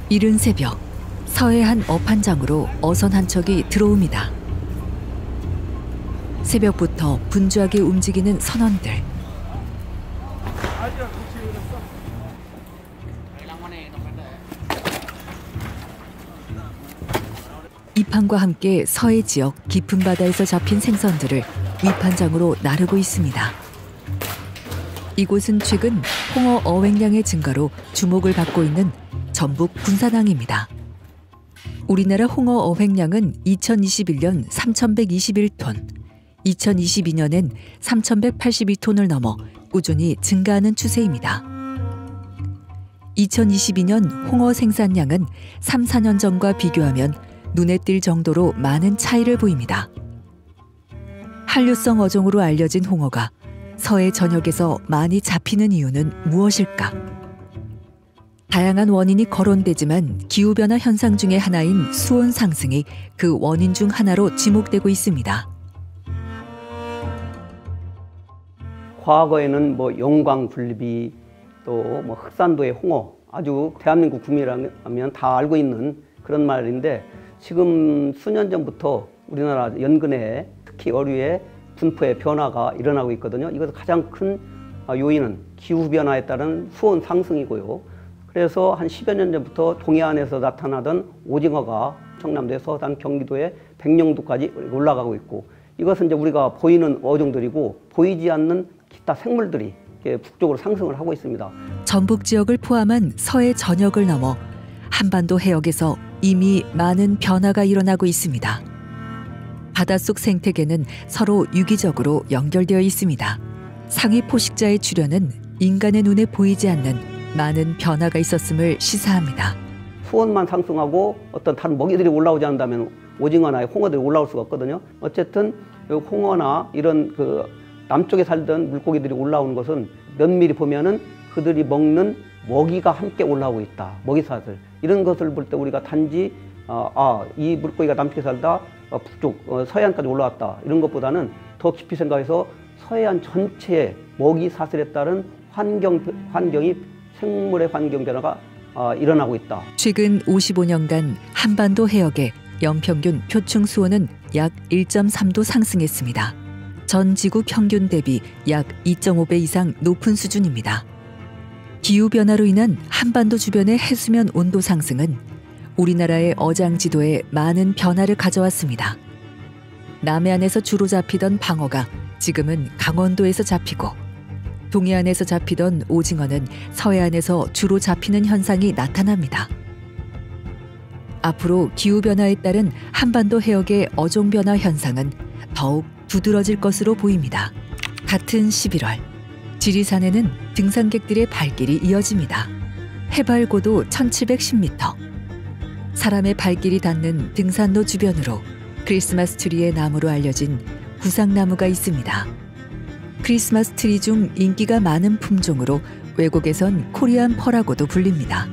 이른 새벽, 서해 한 어판장으로 어선 한 척이 들어옵니다. 새벽부터 분주하게 움직이는 선원들. 이판과 함께 서해 지역 깊은 바다에서 잡힌 생선들을 위판장으로 나르고 있습니다. 이곳은 최근 홍어 어획량의 증가로 주목을 받고 있는 전북 군산항입니다. 우리나라 홍어 어획량은 2021년 3,121톤, 2022년엔 3,182톤을 넘어 꾸준히 증가하는 추세입니다. 2022년 홍어 생산량은 3, 4년 전과 비교하면 눈에 띌 정도로 많은 차이를 보입니다. 한류성 어종으로 알려진 홍어가 서해 전역에서 많이 잡히는 이유는 무엇일까? 다양한 원인이 거론되지만 기후변화 현상 중의 하나인 수온 상승이 그 원인 중 하나로 지목되고 있습니다. 과거에는 영광굴비 또 흑산도의 홍어, 아주 대한민국 국민이라면 다 알고 있는 그런 말인데, 지금 수년 전부터 우리나라 연근해 특히 어류의 분포의 변화가 일어나고 있거든요. 이것의 가장 큰 요인은 기후변화에 따른 수온 상승이고요. 그래서 한 10여 년 전부터 동해안에서 나타나던 오징어가 청남도에 서해안 경기도의 백령도까지 올라가고 있고, 이것은 이제 우리가 보이는 어종들이고 보이지 않는 기타 생물들이 북쪽으로 상승을 하고 있습니다. 전북 지역을 포함한 서해 전역을 넘어 한반도 해역에서 이미 많은 변화가 일어나고 있습니다. 바닷속 생태계는 서로 유기적으로 연결되어 있습니다. 상위 포식자의 출현은 인간의 눈에 보이지 않는 많은 변화가 있었음을 시사합니다. 수온만 상승하고 어떤 다른 먹이들이 올라오지 않는다면 오징어나 홍어들이 올라올 수가 없거든요. 어쨌든 홍어나 이런 남쪽에 살던 물고기들이 올라오는 것은 면밀히 보면은 그들이 먹는 먹이가 함께 올라오고 있다. 먹이사슬. 이런 것을 볼 때 우리가 단지 이 물고기가 남쪽에 살다 북쪽 서해안까지 올라왔다. 이런 것보다는 더 깊이 생각해서 서해안 전체의 먹이사슬에 따른 환경이 생물의 환경 변화가 일어나고 있다. 최근 55년간 한반도 해역의 연평균 표층 수온은 약 1.3도 상승했습니다. 전 지구 평균 대비 약 2.5배 이상 높은 수준입니다. 기후변화로 인한 한반도 주변의 해수면 온도 상승은 우리나라의 어장 지도에 많은 변화를 가져왔습니다. 남해안에서 주로 잡히던 방어가 지금은 강원도에서 잡히고, 동해안에서 잡히던 오징어는 서해안에서 주로 잡히는 현상이 나타납니다. 앞으로 기후변화에 따른 한반도 해역의 어종변화 현상은 더욱 두드러질 것으로 보입니다. 같은 11월, 지리산에는 등산객들의 발길이 이어집니다. 해발 고도 1710m. 사람의 발길이 닿는 등산로 주변으로 크리스마스 트리의 나무로 알려진 구상나무가 있습니다. 크리스마스 트리 중 인기가 많은 품종으로 외국에선 코리안 펄이라고도 불립니다.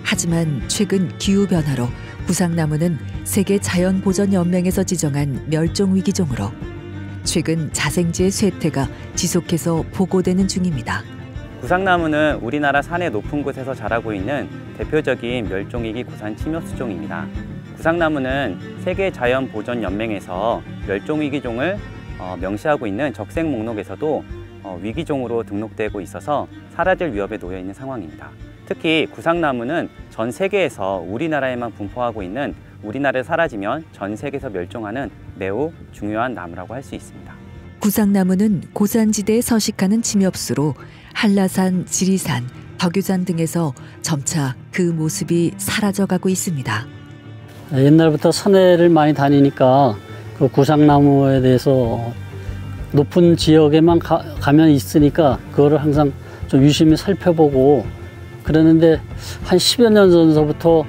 하지만 최근 기후변화로 구상나무는 세계 자연보전연맹에서 지정한 멸종위기종으로 최근 자생지의 쇠퇴가 지속해서 보고되는 중입니다. 구상나무는 우리나라 산의 높은 곳에서 자라고 있는 대표적인 멸종위기 구산 침엽수종입니다. 구상나무는 세계 자연보전연맹에서 멸종위기종을 명시하고 있는 적색 목록에서도 위기종으로 등록되고 있어서 사라질 위협에 놓여 있는 상황입니다. 특히 구상나무는 전 세계에서 우리나라에만 분포하고 있는, 우리나라에 사라지면 전 세계에서 멸종하는 매우 중요한 나무라고 할 수 있습니다. 구상나무는 고산지대에 서식하는 침엽수로 한라산, 지리산, 덕유산 등에서 점차 그 모습이 사라져가고 있습니다. 옛날부터 산에를 많이 다니니까 그 구상나무에 대해서 높은 지역에만 가면 있으니까 그거를 항상 좀 유심히 살펴보고 그러는데, 한 10여 년 전서부터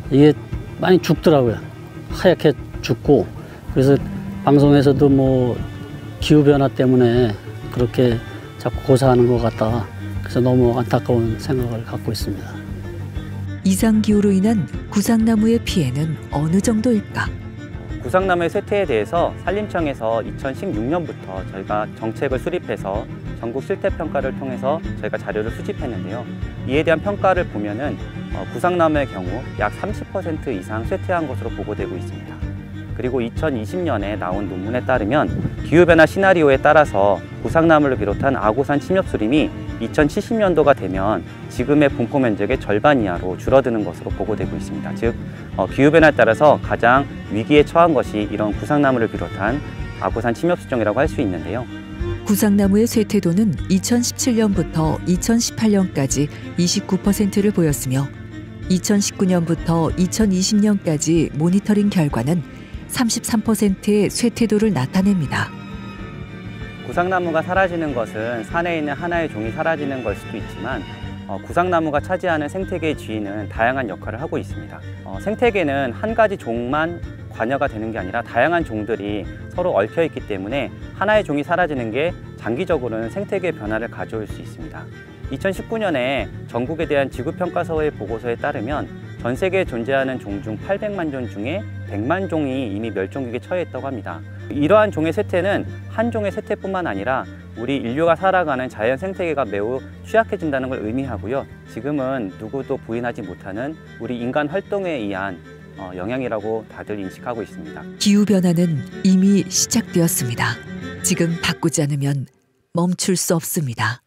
이게 많이 죽더라고요. 하얗게 죽고. 그래서 방송에서도 기후변화 때문에 그렇게 자꾸 고사하는 것 같다. 그래서 너무 안타까운 생각을 갖고 있습니다. 이상기후로 인한 구상나무의 피해는 어느 정도일까? 구상나무의 쇠퇴에 대해서 산림청에서 2016년부터 저희가 정책을 수립해서 전국 실태 평가를 통해서 저희가 자료를 수집했는데요. 이에 대한 평가를 보면은 구상나무의 경우 약 30% 이상 쇠퇴한 것으로 보고되고 있습니다. 그리고 2020년에 나온 논문에 따르면 기후변화 시나리오에 따라서 구상나무를 비롯한 아고산 침엽수림이 2070년도가 되면 지금의 분포 면적의 절반 이하로 줄어드는 것으로 보고되고 있습니다. 즉, 기후변화에 따라서 가장 위기에 처한 것이 이런 구상나무를 비롯한 아고산 침엽수종이라고 할 수 있는데요. 구상나무의 쇠퇴도는 2017년부터 2018년까지 29%를 보였으며 2019년부터 2020년까지 모니터링 결과는 33%의 쇠퇴도를 나타냅니다. 구상나무가 사라지는 것은 산에 있는 하나의 종이 사라지는 걸 수도 있지만 구상나무가 차지하는 생태계의 지위는 다양한 역할을 하고 있습니다. 생태계는 한 가지 종만 관여가 되는 게 아니라 다양한 종들이 서로 얽혀 있기 때문에 하나의 종이 사라지는 게 장기적으로는 생태계 변화를 가져올 수 있습니다. 2019년에 전국에 대한 지구평가서의 보고서에 따르면 전 세계에 존재하는 종 중 800만 종 중에 100만 종이 이미 멸종위기에 처해있다고 합니다. 이러한 종의 쇠퇴는 한 종의 쇠퇴뿐만 아니라 우리 인류가 살아가는 자연 생태계가 매우 취약해진다는 걸 의미하고요. 지금은 누구도 부인하지 못하는 우리 인간 활동에 의한 영향이라고 다들 인식하고 있습니다. 기후변화는 이미 시작되었습니다. 지금 바꾸지 않으면 멈출 수 없습니다.